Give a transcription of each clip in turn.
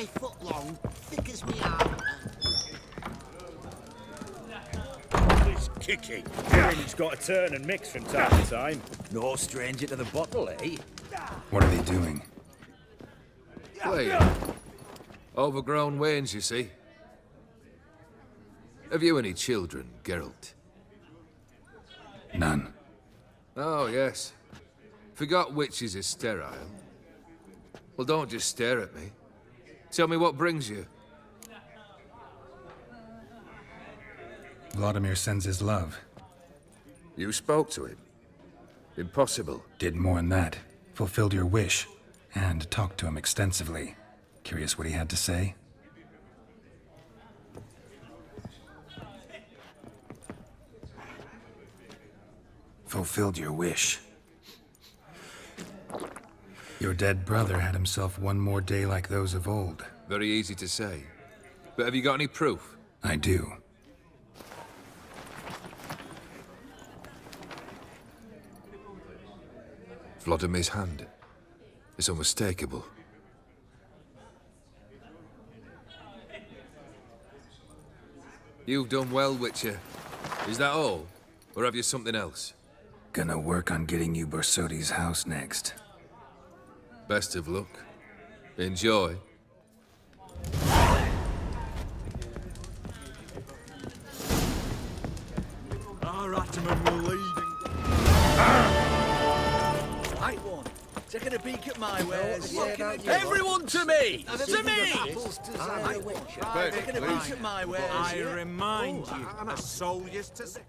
5 foot long, thick as me arm. It's kicking. It's got to turn and mix from time to time. No stranger to the bottle, eh? What are they doing? Playing. Overgrown wains, you see. Have you any children, Geralt? None. Oh, yes. Forgot witches are sterile. Well, don't just stare at me. Tell me what brings you. Vladimir sends his love. You spoke to him. Impossible. Did more than that. Fulfilled your wish. And talked to him extensively. Curious what he had to say? Fulfilled your wish. Your dead brother had himself one more day like those of old. Very easy to say. But have you got any proof? I do. Vladimir's hand. It's unmistakable. You've done well, Witcher. Is that all? Or have you something else? Gonna work on getting you Borsodi's house next. Best of luck. Enjoy. Our Ataman will lead. Right one. Taking a peek at my wares. Everyone to me! To me! Taking a peek at my wares. I remind you, a soul used to say.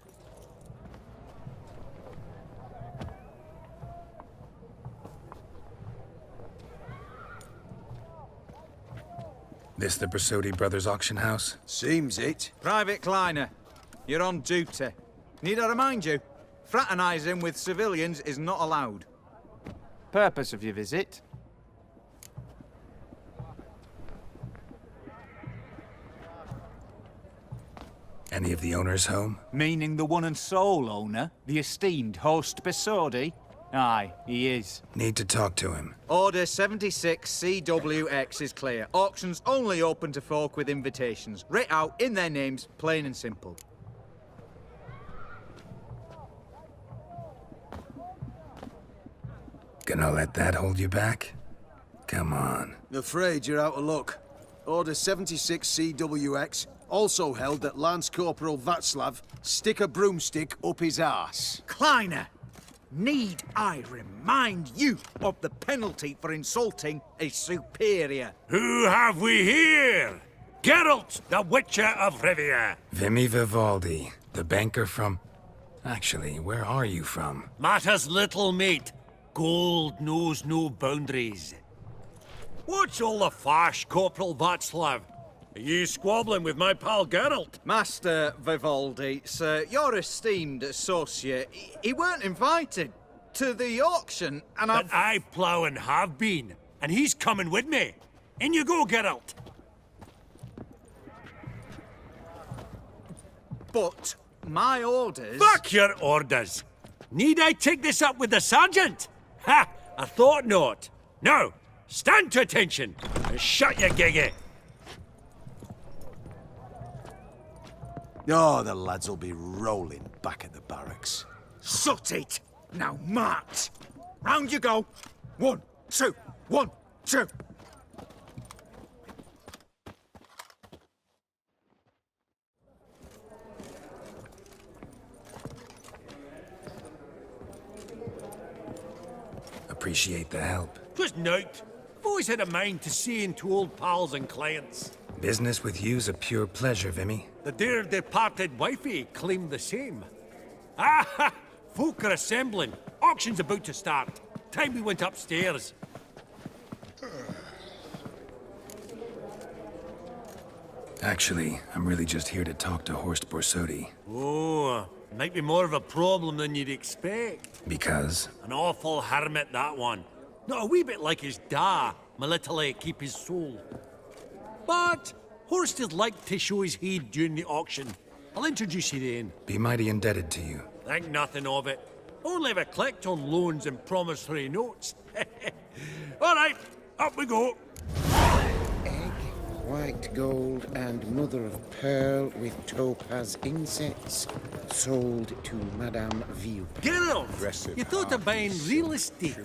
This the Borsodi Brothers auction house? Seems it. Private Kleiner, you're on duty. Need I remind you? Fraternizing with civilians is not allowed. Purpose of your visit? Any of the owners home? Meaning the one and sole owner, the esteemed host Borsodi? Aye, he is. Need to talk to him. Order 76 CWX is clear. Auctions only open to folk with invitations. Writ out in their names, plain and simple. Gonna let that hold you back? Come on. Afraid you're out of luck. Order 76 CWX also held that Lance Corporal Václav stick a broomstick up his arse. Kleiner, need I remind you of the penalty for insulting a superior? Who have we here? Geralt, the Witcher of Rivia. Vimy Vivaldi, the banker from... Actually, where are you from? Matters little, mate. Gold knows no boundaries. What's all the fash, Corporal Václav? Are you squabbling with my pal Geralt? Master Vivaldi, sir, your esteemed associate, he weren't invited to the auction, and But I plough and have been, and he's coming with me. In you go, Geralt. But my orders... Fuck your orders! Need I take this up with the sergeant? Ha! I thought not. Now, stand to attention and shut your giggy. Oh, the lads will be rolling back at the barracks. Sut it! Now march! Round you go! 1, 2, 1, 2! Appreciate the help. Just note, I've always had a mind to seeing to old pals and clients. Business with you's a pure pleasure, Vimy. The dear departed wifey claimed the same. Ah! Folk are assembling. Auction's about to start. Time we went upstairs. Actually, I'm really just here to talk to Horst Borsodi. Oh, might be more of a problem than you'd expect. Because? An awful hermit, that one. Not a wee bit like his da, military keep his soul. But Horst would like to show his heed during the auction. I'll introduce you then. Be mighty indebted to you. Think nothing of it. Only if I collect on loans and promissory notes. All right, up we go. Egg. white gold and mother of pearl with topaz insets. Sold to Madame View. Geralt, you thought of buying real estate.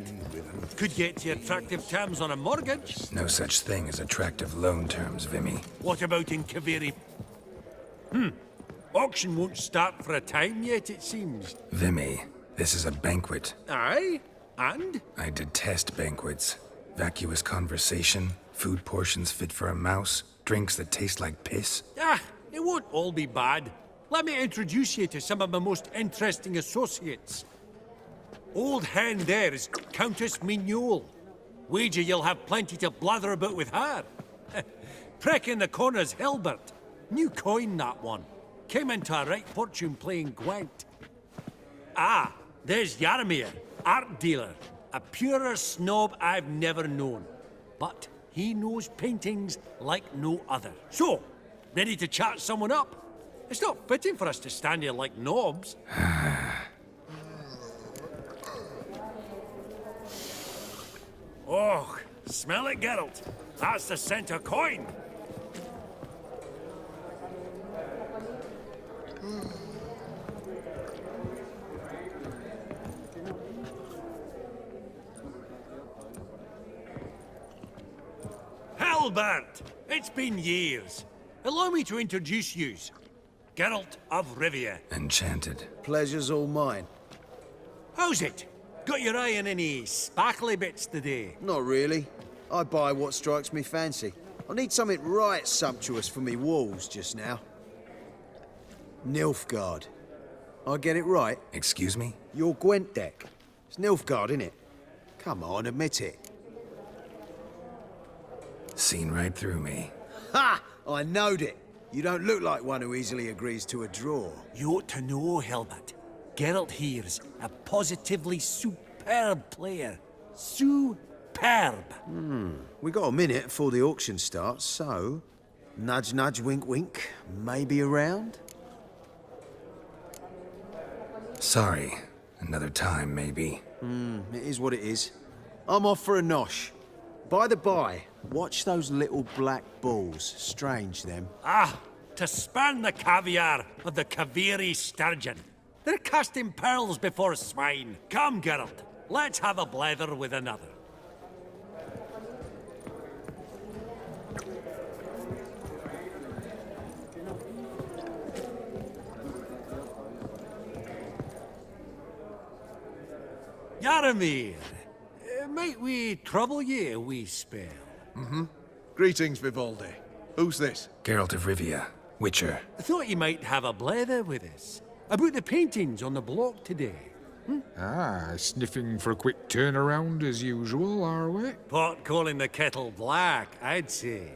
Could get you attractive terms on a mortgage. No such thing as attractive loan terms, Vimy. What about in Kaveri? Auction won't start for a time yet, it seems. Vimy, this is a banquet. Aye? And? I detest banquets. Vacuous conversation, food portions fit for a mouse, drinks that taste like piss. Ah, it won't all be bad. Let me introduce you to some of my most interesting associates. Old hen there is Countess Mignole. Wager you'll have plenty to blather about with her. Prick in the corner's Hilbert. New coin, that one. Came into a right fortune playing Gwent. Ah, there's Yarmir, art dealer. A purer snob I've never known. But he knows paintings like no other. So, ready to chat someone up? It's not fitting for us to stand here like knobs. Oh, smell it, Geralt. That's the scent of coin. Albert! It's been years. Allow me to introduce yous. Geralt of Rivia. Enchanted. Pleasure's all mine. How's it? Got your eye on any sparkly bits today? Not really. I buy what strikes me fancy. I need something right sumptuous for me walls just now. Nilfgaard. I get it right? Excuse me? Your Gwent deck. It's Nilfgaard, innit? Come on, admit it. Seen right through me. Ha! I knowed it. You don't look like one who easily agrees to a draw. You ought to know, Hilbert. Geralt here's a positively superb player. Superb. We got a minute before the auction starts, so... Nudge, nudge, wink, wink. Maybe around? Sorry. Another time, maybe. It is what it is. I'm off for a nosh. By the by, watch those little black balls. Strange, them. Ah, to spurn the caviar of the Kaviri sturgeon. They're casting pearls before swine. Come, Geralt, let's have a blether with another. Yaramir, might we trouble ye a wee spell? Greetings, Vivaldi. Who's this? Geralt of Rivia, Witcher. I thought you might have a blether with us. About the paintings on the block today. Ah, sniffing for a quick turnaround as usual, are we? Pot calling the kettle black, I'd say.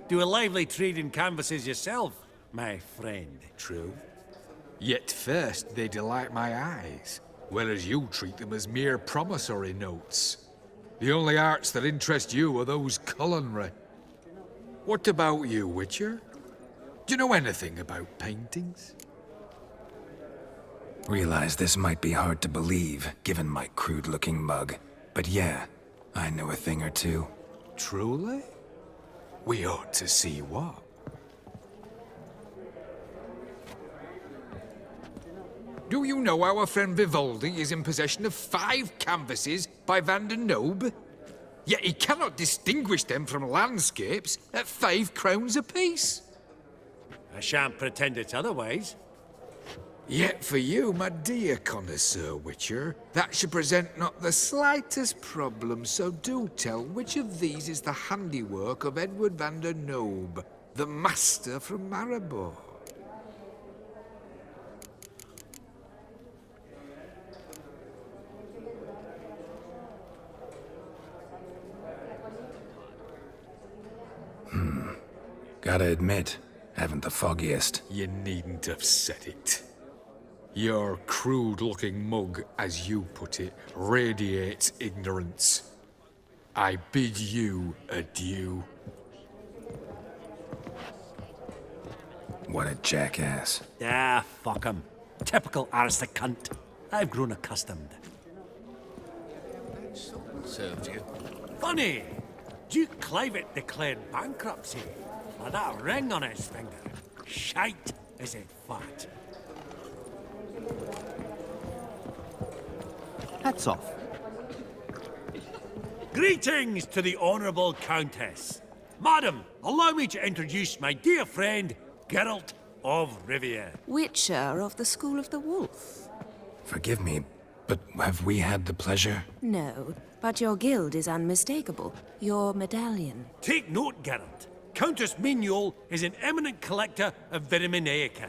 Do a lively trade in canvases yourself, my friend. True. Yet first they delight my eyes, whereas you treat them as mere promissory notes. The only arts that interest you are those culinary. What about you, Witcher? Do you know anything about paintings? Realize this might be hard to believe, given my crude-looking mug. But yeah, I know a thing or two. Truly? We ought to see what. Do you know our friend Vivaldi is in possession of 5 canvases by Van der Nobe? Yet he cannot distinguish them from landscapes at 5 crowns apiece. I shan't pretend it's otherwise. Yet for you, my dear connoisseur Witcher, that should present not the slightest problem, so do tell which of these is the handiwork of Edward van der Nobe, the master from Maribor. Gotta admit, haven't the foggiest. You needn't have said it. Your crude-looking mug, as you put it, radiates ignorance. I bid you adieu. What a jackass. Ah, fuck him. Typical aristocrat. I've grown accustomed. Served you. Funny. Duke Clivet declared bankruptcy. With that ring on his finger. Shite, is it fat? Hats off. Greetings to the Honourable Countess. Madam, allow me to introduce my dear friend, Geralt of Rivia. Witcher of the School of the Wolf. Forgive me, but have we had the pleasure? No, but your guild is unmistakable. Your medallion. Take note, Geralt. Countess Mignol is an eminent collector of Vitaminaica.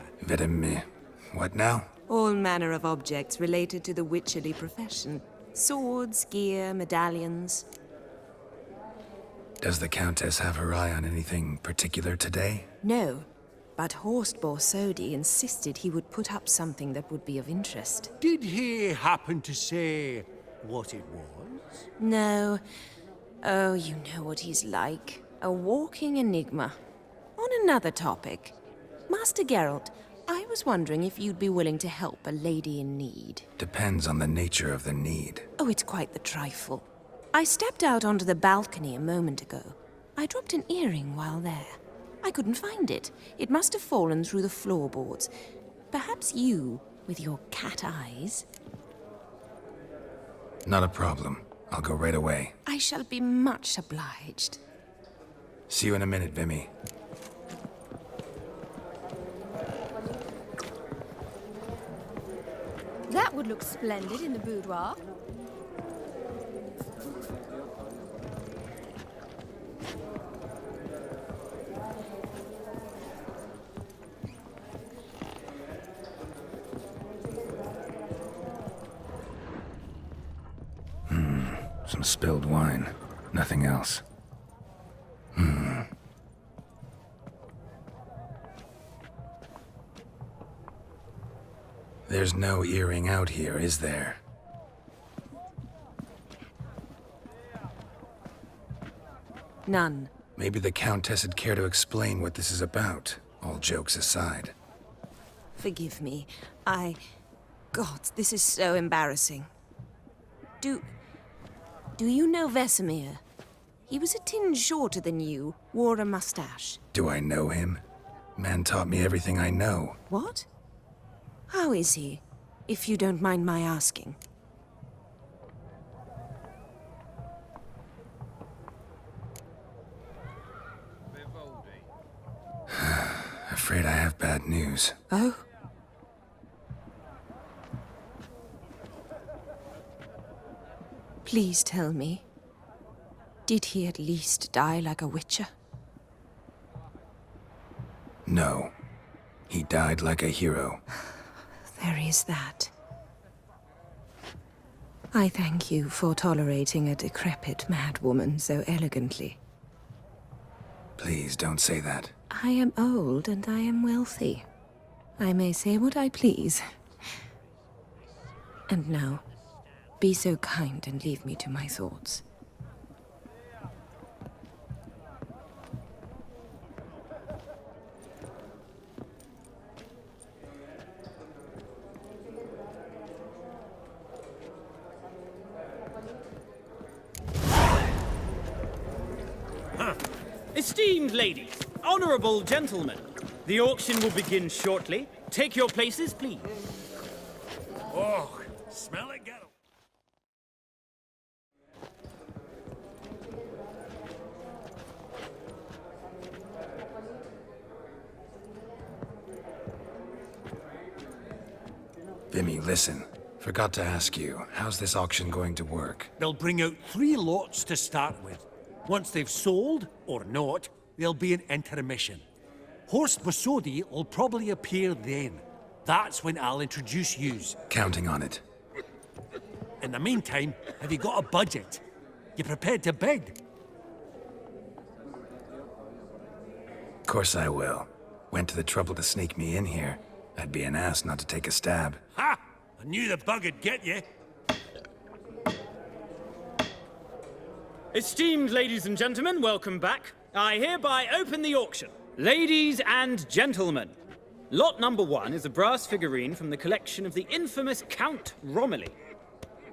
What now? All manner of objects related to the witcherly profession. Swords, gear, medallions. Does the Countess have her eye on anything particular today? No, but Horst Borsodi insisted he would put up something that would be of interest. Did he happen to say what it was? No. Oh, you know what he's like. A walking enigma. On another topic. Master Geralt, I was wondering if you'd be willing to help a lady in need. Depends on the nature of the need. Oh, it's quite the trifle. I stepped out onto the balcony a moment ago. I dropped an earring while there. I couldn't find it. It must have fallen through the floorboards. Perhaps you, with your cat eyes... Not a problem. I'll go right away. I shall be much obliged. See you in a minute, Vimy. That would look splendid in the boudoir. Some spilled wine. Nothing else. There's no earring out here, is there? None. Maybe the Countess would care to explain what this is about, all jokes aside. Forgive me. God, this is so embarrassing. Do you know Vesemir? He was a tinge shorter than you, wore a mustache. Do I know him? Man taught me everything I know. What? How is he, if you don't mind my asking? Afraid I have bad news. Oh? Please tell me. Did he at least die like a witcher? No. He died like a hero. There is that. I thank you for tolerating a decrepit madwoman so elegantly. Please don't say that. I am old and I am wealthy. I may say what I please. And now, be so kind and leave me to my thoughts. Esteemed ladies, honorable gentlemen, the auction will begin shortly. Take your places, please. Oh, smell it, Geralt. Vimy, listen. Forgot to ask you, how's this auction going to work? They'll bring out 3 lots to start with. Once they've sold, or not, there'll be an intermission. Horst Borsodi will probably appear then. That's when I'll introduce yous. Counting on it. In the meantime, have you got a budget? You prepared to bid? Of course I will. Went to the trouble to sneak me in here. I'd be an ass not to take a stab. Ha! I knew the bug'd get you. Esteemed ladies and gentlemen, welcome back. I hereby open the auction. Ladies and gentlemen, lot number 1 is a brass figurine from the collection of the infamous Count Romilly.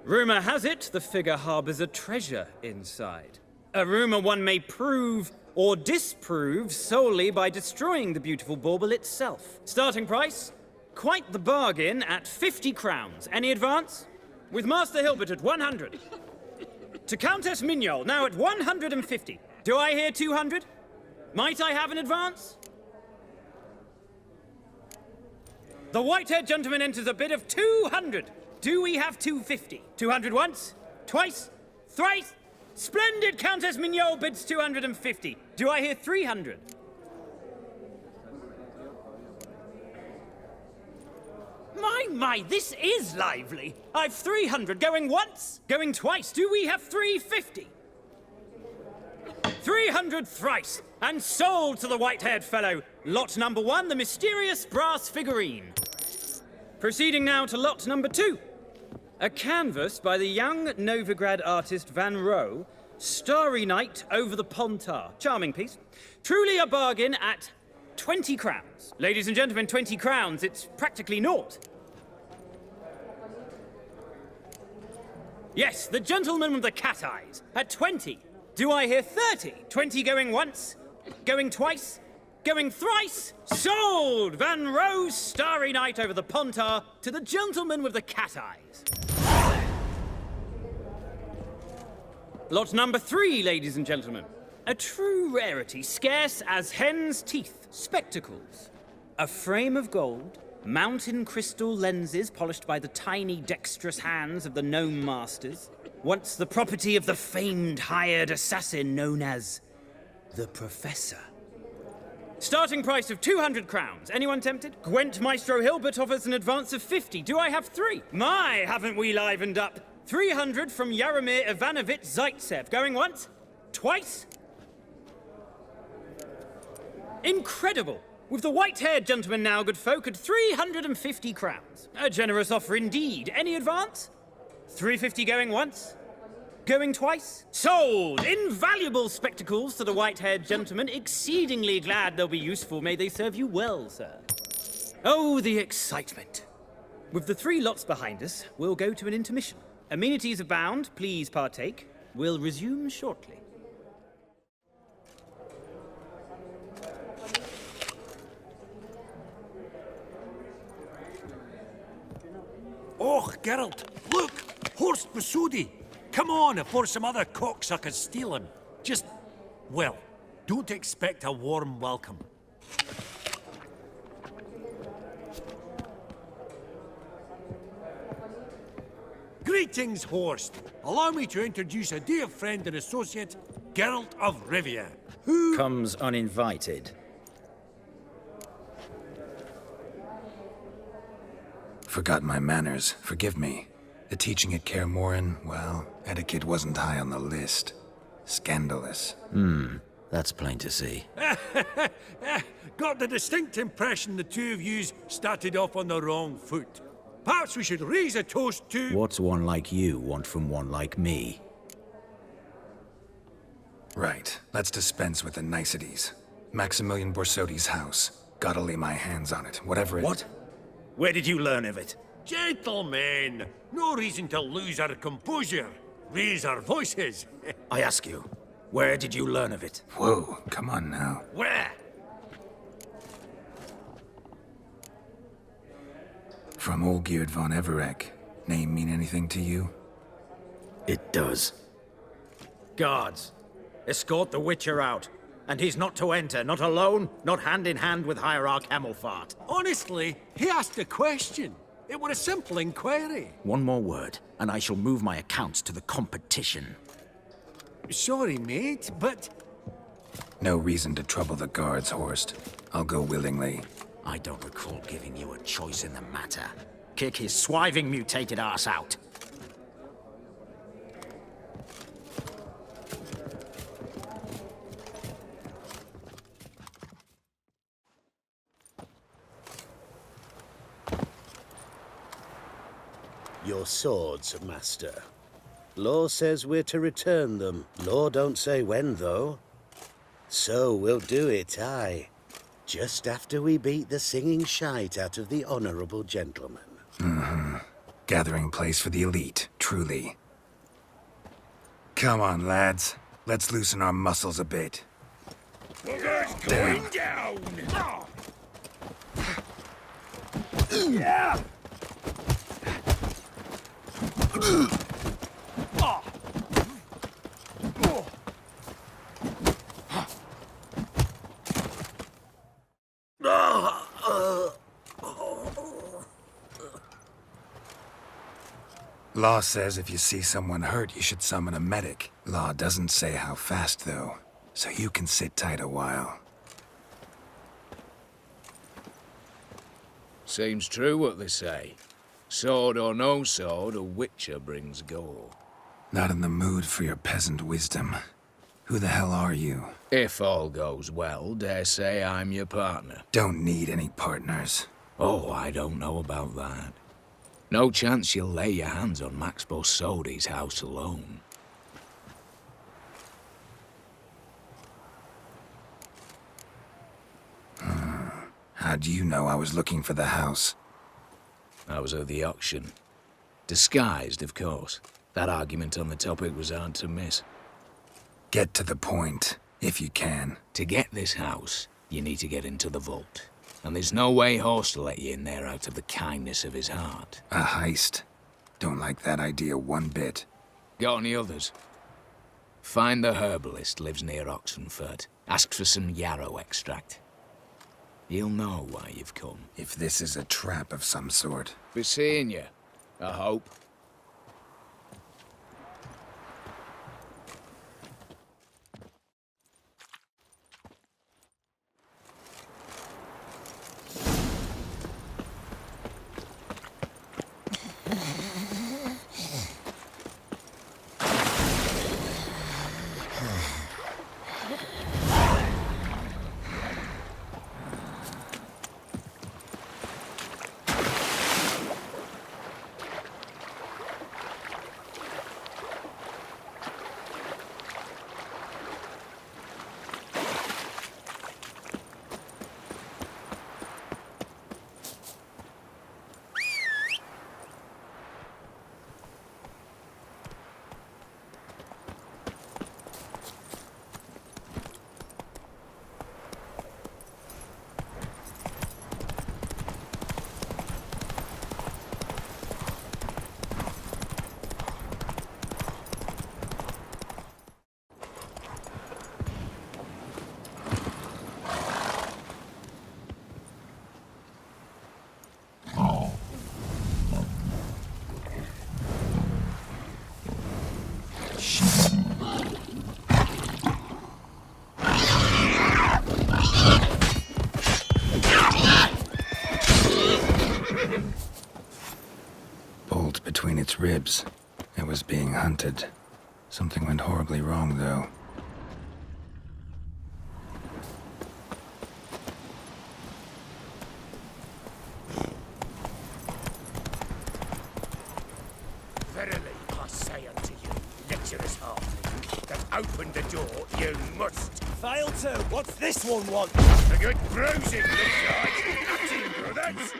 Rumor has it the figure harbors a treasure inside. A rumor one may prove or disprove solely by destroying the beautiful bauble itself. Starting price? Quite the bargain at 50 crowns. Any advance? With Master Hilbert at 100. To Countess Mignol, now at 150. Do I hear 200? Might I have an advance? The white-haired gentleman enters a bid of 200. Do we have 250? 200 once? Twice? Thrice? Splendid! Countess Mignol bids 250. Do I hear 300? My, this is lively. I've 300 going once, going twice. Do we have 350? 300 thrice, and sold to the white-haired fellow. Lot number 1, the mysterious brass figurine. Proceeding now to lot number 2. A canvas by the young Novigrad artist Van Rohe, Starry Night over the Pontar. Charming piece. Truly a bargain at 20 crowns. Ladies and gentlemen, 20 crowns, it's practically naught. Yes, the gentleman with the cat eyes, at 20. Do I hear 30? 20 going once, going twice, going thrice? Sold! Van Rohe's Starry Night over the Pontar to the gentleman with the cat eyes. Lot number 3, ladies and gentlemen. A true rarity, scarce as hen's teeth. Spectacles. A frame of gold, mountain crystal lenses polished by the tiny, dexterous hands of the gnome masters. Once the property of the famed hired assassin known as the Professor. Starting price of 200 crowns. Anyone tempted? Gwent Maestro Hilbert offers an advance of 50. Do I have 3? My, haven't we livened up? 300 from Yaromir Ivanovich Zaitsev. Going once? Twice? Incredible! With the white-haired gentleman now, good folk, at 350 crowns. A generous offer indeed. Any advance? 350 going once? Going twice? Sold! Invaluable spectacles to the white-haired gentleman. Exceedingly glad they'll be useful. May they serve you well, sir. Oh, the excitement. With the 3 lots behind us, we'll go to an intermission. Amenities abound. Please partake. We'll resume shortly. Oh, Geralt, look! Horst Besudi! Come on, before some other cocksuckers steal him. Just, well, don't expect a warm welcome. Greetings, Horst. Allow me to introduce a dear friend and associate, Geralt of Rivia, who comes uninvited. Forgot my manners. Forgive me. The teaching at Kaer Morhen, well, etiquette wasn't high on the list. Scandalous. That's plain to see. Got the distinct impression the two of yous started off on the wrong foot. Perhaps we should raise a toast to... What's one like you want from one like me? Right. Let's dispense with the niceties. Maximilian Borsodi's house. Gotta lay my hands on it, whatever it... What? Where did you learn of it? Gentlemen, no reason to lose our composure. Raise our voices. I ask you, where did you learn of it? Whoa, come on now. Where? From Olgierd von Everec. Name mean anything to you? It does. Guards, escort the Witcher out. And he's not to enter, not alone, not hand in hand with Hierarch Hammelfart. Honestly, he asked a question. It were a simple inquiry. One more word, and I shall move my accounts to the competition. Sorry, mate, but... No reason to trouble the guards, Horst. I'll go willingly. I don't recall giving you a choice in the matter. Kick his swiving mutated ass out. Your swords, Master. Law says we're to return them. Law don't say when, though. So we'll do it, aye. Just after we beat the singing shite out of the honorable gentleman. Gathering place for the elite, truly. Come on, lads. Let's loosen our muscles a bit. Bugger's going down! Yeah! Law says if you see someone hurt, you should summon a medic. Law doesn't say how fast, though, so you can sit tight a while. Seems true what they say. Sword or no sword, a witcher brings gore. Not in the mood for your peasant wisdom. Who the hell are you? If all goes well, dare say I'm your partner. Don't need any partners. Oh, I don't know about that. No chance you'll lay your hands on Max Bossodi's house alone. How do you know I was looking for the house? I was at the auction. Disguised, of course. That argument on the topic was hard to miss. Get to the point, if you can. To get this house, you need to get into the vault. And there's no way Horst will let you in there out of the kindness of his heart. A heist. Don't like that idea one bit. Got any others? Find the herbalist lives near Oxenfurt. Ask for some yarrow extract. He'll know why you've come. If this is a trap of some sort. Be seeing you, I hope. Bolt between its ribs. It was being hunted. Something went horribly wrong, though. Verily, I say unto you, lecherous halfling, that open the door you must. Fail to. What's this one want? A good bruising, looks like. At you, brothers.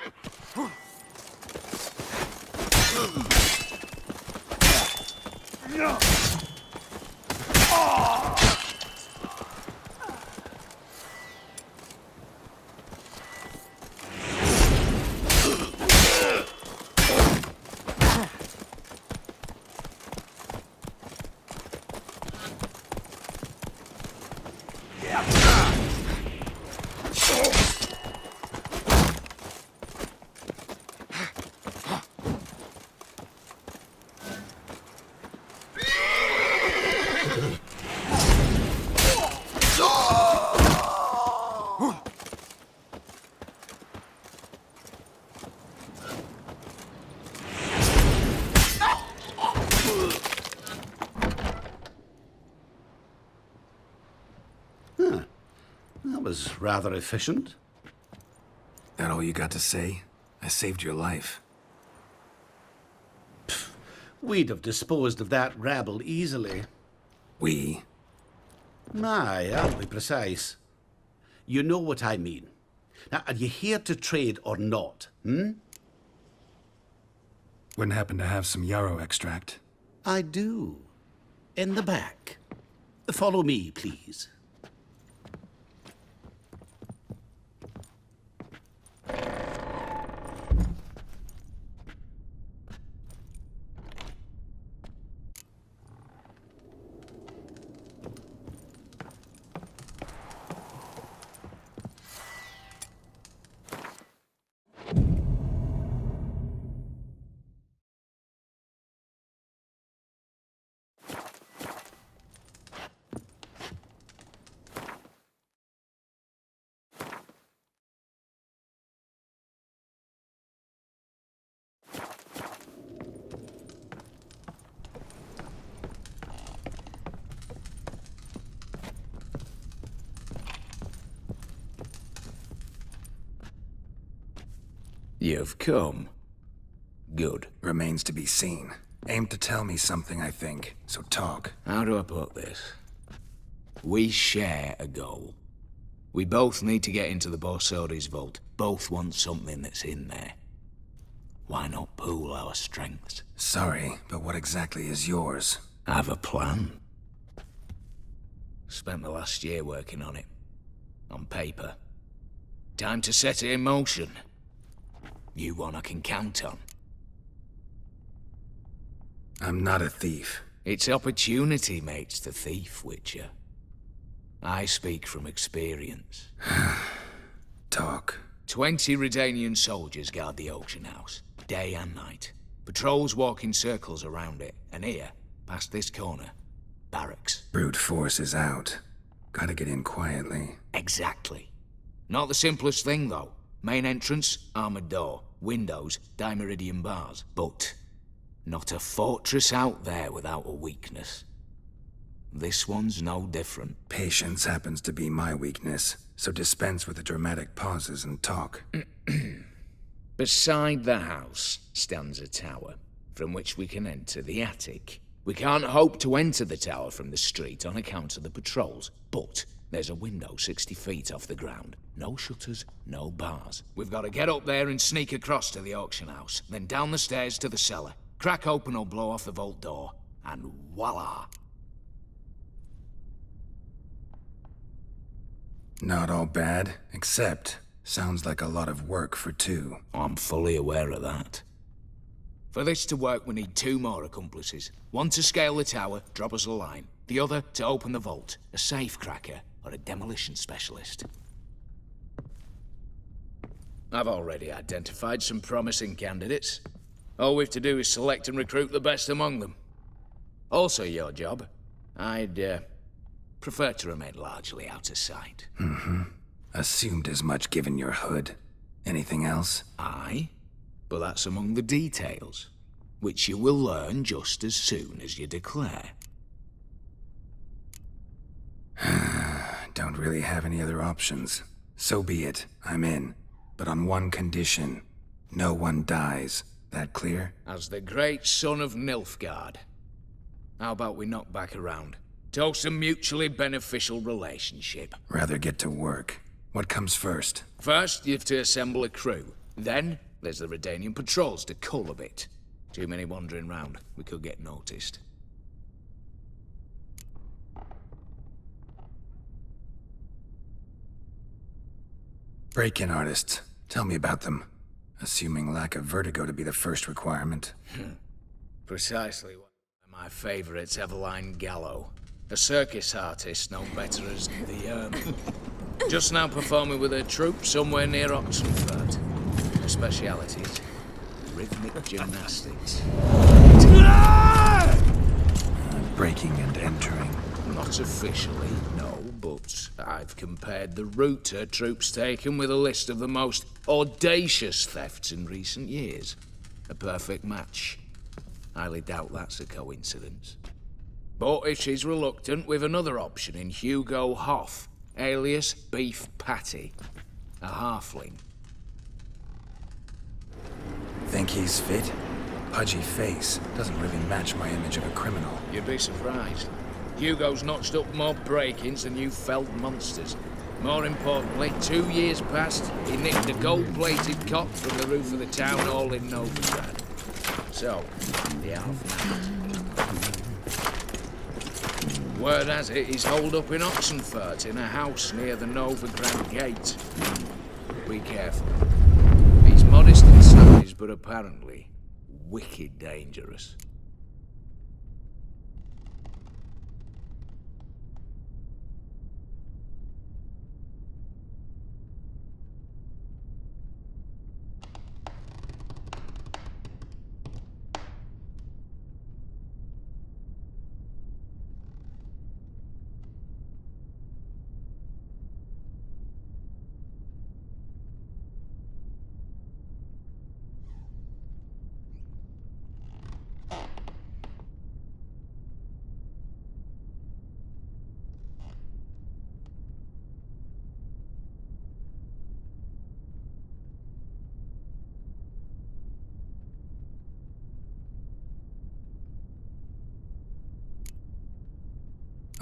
That was rather efficient. That all you got to say? I saved your life. We'd have disposed of that rabble easily. We? Aye, I'll be precise. You know what I mean. Now, are you here to trade or not, Wouldn't happen to have some yarrow extract. I do. In the back. Follow me, please. You've come. Good. Remains to be seen. Aim to tell me something, I think. So talk. How do I put this? We share a goal. We both need to get into the Borsodi's vault. Both want something that's in there. Why not pool our strengths? Sorry, but what exactly is yours? I have a plan. Spent the last year working on it. On paper. Time to set it in motion. You one I can count on. I'm not a thief. It's opportunity makes the thief, Witcher. I speak from experience. Talk. 20 Redanian soldiers guard the auction house, day and night. Patrols walk in circles around it, and here, past this corner, barracks. Brute force is out. Gotta get in quietly. Exactly. Not the simplest thing, though. Main entrance, armored door. Windows, dimeridian bars. But not a fortress out there without a weakness. This one's no different. Patience happens to be my weakness, so dispense with the dramatic pauses and talk. Beside the house stands a tower, from which we can enter the attic. We can't hope to enter the tower from the street on account of the patrols, but there's a window 60 feet off the ground. No shutters, no bars. We've got to get up there and sneak across to the auction house, then down the stairs to the cellar. Crack open or blow off the vault door, and voila! Not all bad, except sounds like a lot of work for two. I'm fully aware of that. For this to work, we need 2 more accomplices. One to scale the tower, drop us a line. The other to open the vault, a safe cracker or a demolition specialist. I've already identified some promising candidates. All we've to do is select and recruit the best among them. Also your job. I'd prefer to remain largely out of sight. Assumed as much given your hood. Anything else? Aye, but that's among the details, which you will learn just as soon as you declare. Don't really have any other options. So be it. I'm in. But on one condition. No one dies. That clear? As the great son of Nilfgaard. How about we knock back around? Toast a mutually beneficial relationship. Rather get to work. What comes first? First, you have to assemble a crew. Then, there's the Redanian patrols to cull a bit. Too many wandering round. We could get noticed. Break-in artists. Tell me about them. Assuming lack of vertigo to be the first requirement. Precisely one of my favorites, Eveline Gallo. A circus artist known better as the just now performing with her troupe somewhere near Oxenford. Her speciality is rhythmic gymnastics. Breaking and entering. Not officially, no, but I've compared the route her troope's taken with a list of the most audacious thefts in recent years. A perfect match. Highly doubt that's a coincidence. But if she's reluctant, we've another option in Hugo Hoth, alias Beef Patty. A halfling. Think he's fit? Pudgy face. Doesn't really match my image of a criminal. You'd be surprised. Hugo's notched up more break-ins than you felled monsters. More importantly, 2 years past, he nicked a gold-plated cot from the roof of the town hall in Novigrad. So, the half-man. Word has it he's holed up in Oxenfurt in a house near the Novigrad Gate. Be careful. He's modest in size, but apparently wicked dangerous.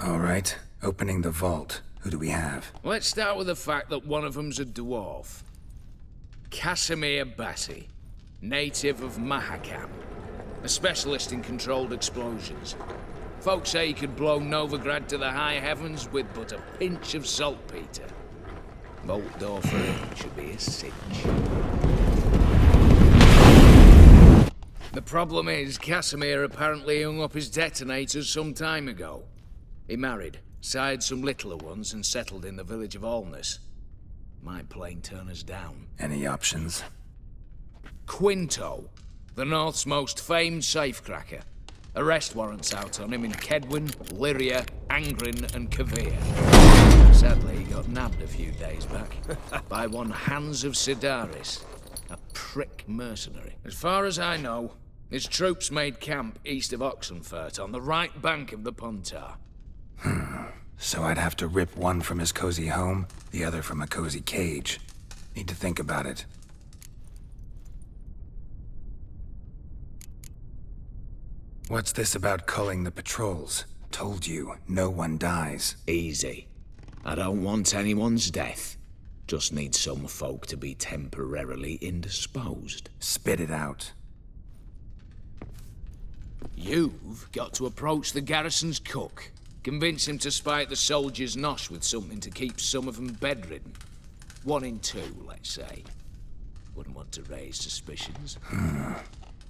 All right, opening the vault. Who do we have? Let's start with the fact that one of them's a dwarf. Casimir Bassi, native of Mahakam, a specialist in controlled explosions. Folks say he could blow Novigrad to the high heavens with but a pinch of saltpeter. Vault door for him should be a cinch. The problem is, Casimir apparently hung up his detonators some time ago. He married, sired some littler ones, and settled in the village of Alness. Might plain turn us down. Any options? Quinto, the North's most famed safecracker. Arrest warrants out on him in Kedwin, Lyria, Angrin, and Kavir. Sadly, he got nabbed a few days back by one Hans of Sidaris, a prick mercenary. As far as I know, his troops made camp east of Oxenfurt on the right bank of the Pontar. So I'd have to rip one from his cozy home, the other from a cozy cage. Need to think about it. What's this about culling the patrols? Told you, no one dies. Easy. I don't want anyone's death. Just need some folk to be temporarily indisposed. Spit it out. You've got to approach the garrison's cook. Convince him to spike the soldiers' nosh with something to keep some of them bedridden. 1 in 2, let's say. Wouldn't want to raise suspicions.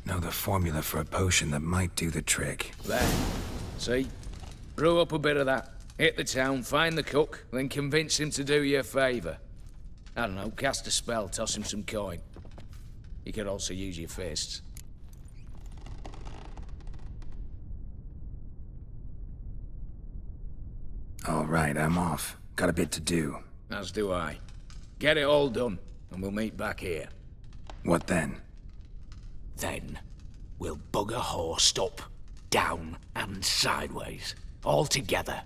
Know the formula for a potion that might do the trick. There. See? Brew up a bit of that. Hit the town, find the cook, then convince him to do you a favour. I don't know, cast a spell, toss him some coin. You could also use your fists. All right, I'm off. Got a bit to do. As do I. Get it all done, and we'll meet back here. What then? Then, we'll bugger horsed up, down and sideways, all together.